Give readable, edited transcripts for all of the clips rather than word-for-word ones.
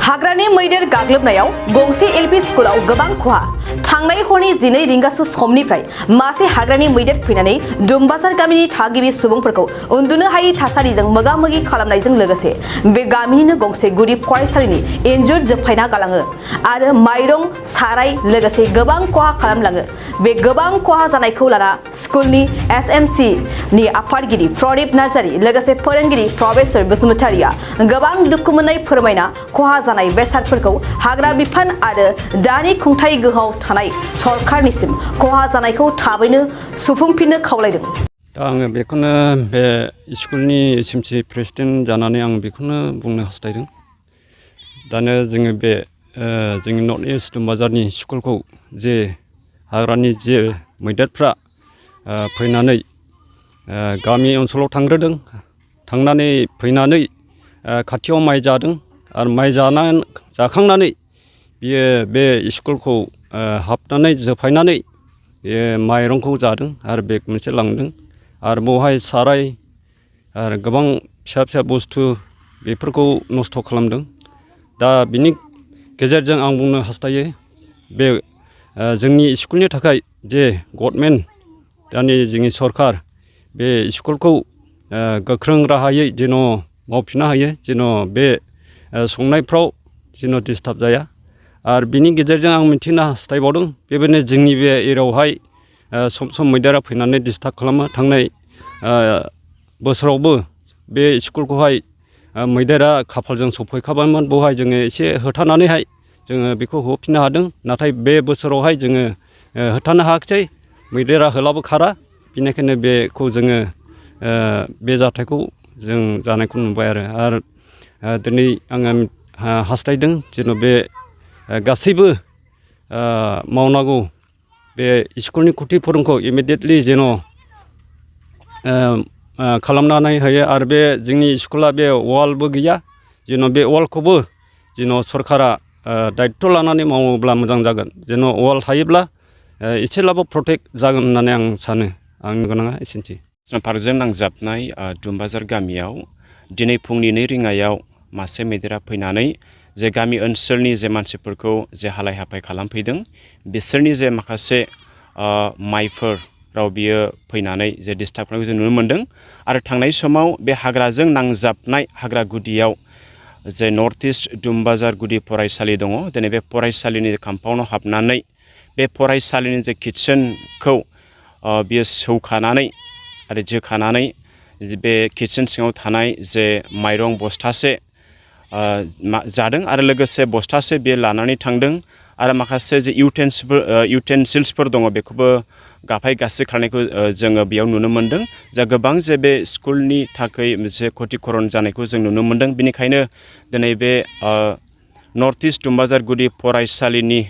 हाग्रानि मैदेर गाग्लोबनायाव गंसे एलपि स्कुलाव गोबां खहा थांनाय हरनि 12 रिंगासो समनिफ्राय मासे हाग्रानि मैदेर फैनानै दुमबाजार गामिनि थागिबि सुबुंफोरखौ उन्दुनो हायै थासारिजों मोगा-मोगि खालामनायजों लोगोसे बे गामिनिनो गंसे गुदि फरायसालिनि इन्जुर जोबफायना गालाङो आरो माइरं साराय लोगोसे गोबां खहा खालामलाङो। बे गोबां खहा जानायखौ लाना स्कुलनि एसएमसी नि आफादगिरि प्रदीप नार्जारी लोगोसे फोरोंगिरि प्रफेसर बसुमतारिया गोबां दुखु मोननाय फोरमायना खहा जानाय बेसादफोरखौ हाग्रा बिफान आरो दानि खुंथाय गोहोआव थानाय सरकारनिसिम खहा जानायखौ थाबैनो सुफुंफिननो खावलायदों। दा आङो बेखौनो बे स्कुलनि एसएमसी प्रेसिडेन्ट जानानै आं बेखौनो बुंनो हास्थायदों। दानो जोङो बे जोंनि नर्थ इस्ट दुमबाजारनि स्कुलखौ जे हाग्रानि जे मैदेरफ्रा फैनानै गामि ओनसोलाव थांग्रोदों, थांनानै फैनानै खाथियाव माइ जादों आरो माइ जाखांनानै बियो बे स्कुलखौ हाबनानै जोफायनानै बे माइरंखौ जादों आरो बेग मोनसे लांदों आरो बेवहाय साराय आरो गोबां फिसा फिसा बुस्थु बेफोरखौ नस्थ' खालामदों। दा बिनि गेजेरजों आं बुंनो हास्थायो बे जोंनि स्कुलनि थाखाय जे गभर्नमेन्ट दानि जोंनि सरकार बे स्कुलखौ गोख्रों राहायै जेन' मावफिननो हायो, जेन' बे संनायफ्राव जेन' डिस्टार्ब जाया। आरो बिनि गेजेरजों आं मिथिनो हास्थायबावदों बेबायदिनो जोंनि बे एरियायावहाय सम सम मैदेरा फैनानै डिस्टार्ब खालामो। थांनाय बोसोरावबो बे स्कुलखौहाय मैदेरा खाफालजों सफैखाबायमोन, बेवहाय जोङो एसे होबथानानैहाय जोङो बेखौ होफिननो हादों। नाथाय बे बोसोरावहाय जोङो होबथानो हायाखिसै, मैदेरा होलाबो खारा। बेनिखायनो बेखौ जोङो बे जाथायखौ जों जानायखौ नुबाय आरो दिनै आङो हास्थायदों जेन' बे गासैबो मावनांगौ बे स्कुलनि खुथिफोरखौ इमिडियेटलि जेन' खालामनानै होयो आरो बे जोंनि स्कुला बे वालबो गैया, जेन' बे वालखौबो जेन' सरकारा दायित्थ' लानानै मावोब्ला मोजां जागोन। जेन' वाल थायोब्ला एसेब्लाबो प्रटेक्ट जागोन होननानै आं सानो। आंनि गोनाङा एसेनोसै। पार्कजों नांजाबनाय दुमबाजार गामियाव दिनै फुंनि 2 रिंगायाव मासे मैदेरा फैनानै जे गामि ओनसोलनि जे मानसिफोरखौ जे हालाय हाफाय खालामफैदों, बिसोरनि जे माखासे माइफोराव बियो फैनानै जे डिस्टार्ब खालामनायखौ जों नुनो मोन्दों। आरो थांनाय समाव बे हाग्राजों नांजाबनाय हाग्रा गुदियाव जे नर्थ इस्ट दुमबाजार गुदि फरायसालि दङ, दिनै बे फरायसालिनि कम्पाउन्डआव हाबनानै बे फरायसालिनि जे किटसेनखौ बियो सौखानानै आरो जोखानानै बे किटसेन सिङाव थानाय जे माइरं बस्थासे जादों आरो लोगोसे बस्थासे बियो लानानै थांदों आरो माखासे जे इउटेनसिल्सफोर दङ बेखौबो गाफाय गासै खालामनायखौ जोङो बेयाव नुनो मोन्दों। जा गोबां जे बे स्कुलनि थाखाय मोनसे खथिकरन जानायखौ जों नुनो मोन्दों। बेनिखायनो दिनै बे नर्थ इस्ट दुमबाजार गुदि फरायसालिनि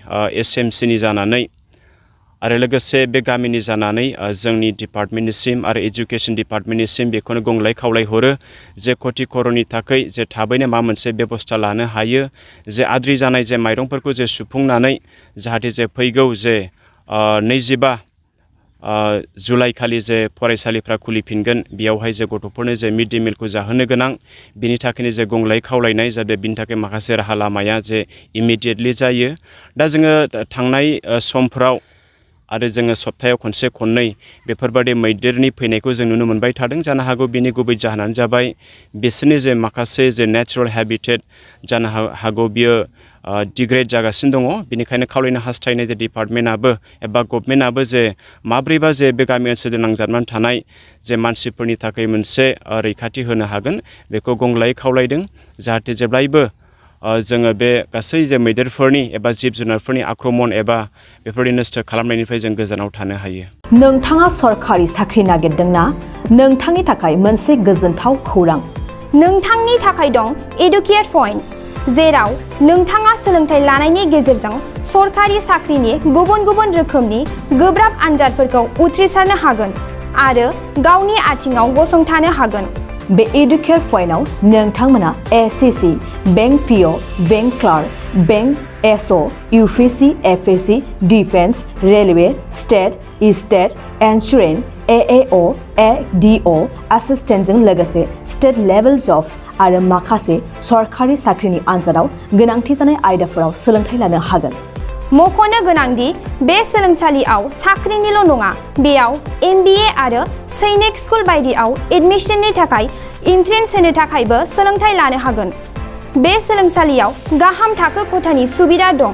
एसएमसीनि जानानै आरो लोगोसे बे गामिनि जानानै जोंनि डिपार्टमेन्टनिसिम आरो एजुकेसन डिपार्टमेन्टनिसिम बेखौनो गंग्लाय खावलायहरो जे खथिकरननि थाखाय जे थाबैनो माबा मोनसे बेबस्था लानो हायो, जे आद्रि जानाय जे माइरंफोरखौ जे सुफुंनानै जाहाथे जे फैगौ जे 25 जुलाइ खालि जे फरायसालिफ्रा खुलिफिनगोन बेयावहाय जे गथ'फोरनो जे मिड डे मिलखौ जाहोनो गोनां, बिनि थाखायनो जे गंग्लाय खावलायनाय जाहाथे बिनि थाखाय माखासे राहा लामाया जे इमिडियेटलि जायो। दा जोङो थांनाय समफ्राव आरो जोङो सप्तायाव खनसे खननै बेफोरबायदि मैदेरनि फैनायखौ जों नुनो मोनबाय थादों। जानो हागौ बिनि गुबै जाहोनानो जाबाय बिसोरनि जे माखासे जे नेचारेल हेबिटेट जानो हागौ बियो डिग्रेड जागासिनो दङ। बेनिखायनो खावलायनो हास्थायनाय जे डिपार्टमेन्टआबो एबा गभर्नमेन्टआबो जे माब्रैबा जे बे गामि ओनसोलजों नांजाबनानै थानाय जे मानसिफोरनि थाखाय मोनसे रैखाथि होनो हागोन बेखौ गंग्लायै खावलायदों। जाहाथे जेब्लायबो जोङो बे गासै जे मैदेरफोरनि एबा जिब जुनारफोरनि आक्रमण एबा बेफोरबायदि नस्थ' खालामनायनिफ्राय जों गोजानाव थानो हायो। नोंथाङा सरकारि साख्रि नागिरदोंना? नोंथांनि थाखाय मोनसे गोजोनथाव खौरां। नोंथांनि थाखाय दं एडुकेट पइन्ट, जेराव नोंथाङा सोलोंथाइ लानायनि गेजेरजों सरकारि साख्रिनि गुबुन गुबुन रोखोमनि गोब्राब आनजादफोरखौ उथ्रिसारनो हागोन आरो गावनि आथिङाव गसंथानो हागोन। बे एडुकेट पइन्टआव नोंथांमोना एसएससी, बैंक पिअ, बैंक क्लार्क, बैंक एसअ, UPSC, FSC, defence, railway, state insurance, एएअ, एडिअ एसिस्टेन्टजों लोगोसे स्टेट लेभेल्स अफ आरो माखासे सरकारि साख्रिनि आनजादाव गोनांथि जानाय आयदाफोराव सोलोंथाइ लानो हागोन। मख'नो गोनांदि बे सोलोंसालियाव साख्रिनिल' नङा, बेयाव MBA आरो सैनिक स्कुल बायदियाव एडमिशननि थाखाय एन्ट्रेन्स होनो थाखायबो सोलोंथाइ लानो हागोन। बे सोलोंसालियाव गाहाम थाखो खथानि सुबिदा दं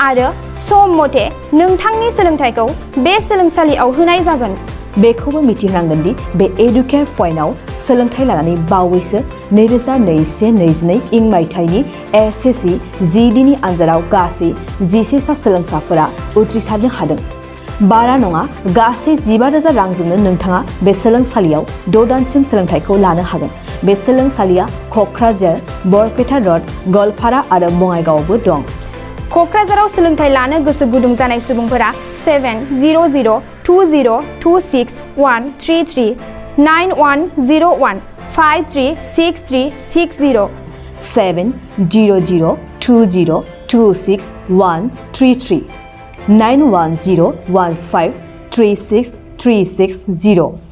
आरो सम मथे नोंथांनि सोलोंथाइखौ बे सोलोंसालियाव होनाय जागोन। बेखौबो मिथिनांगोन दि बे एडुकेयार पइन्टआव सोलोंथाइ लानानै बावैसो 2021-22 इं मायथाइनि SSC GDनि आनजादाव गासै 11 सा सोलोंसाफोरा उथ्रिसारनो हादों। बारा नङा, गासै 15,000 रांजोंनो नोंथाङा बे सोलोंसालियाव 6 दानसिम सोलोंथाइखौ लानो हागोन। बे सोलोंसालिया क'क्राझार, बरपेटा र'ड, गलपारा आरो बङाइगावआवबो दं। क'क्राझाराव सोलोंथाइ लानो गोसो गुदुं जानाय सुबुंफोरा 700-2026-133 9101-536360 700-2026-133 9101536360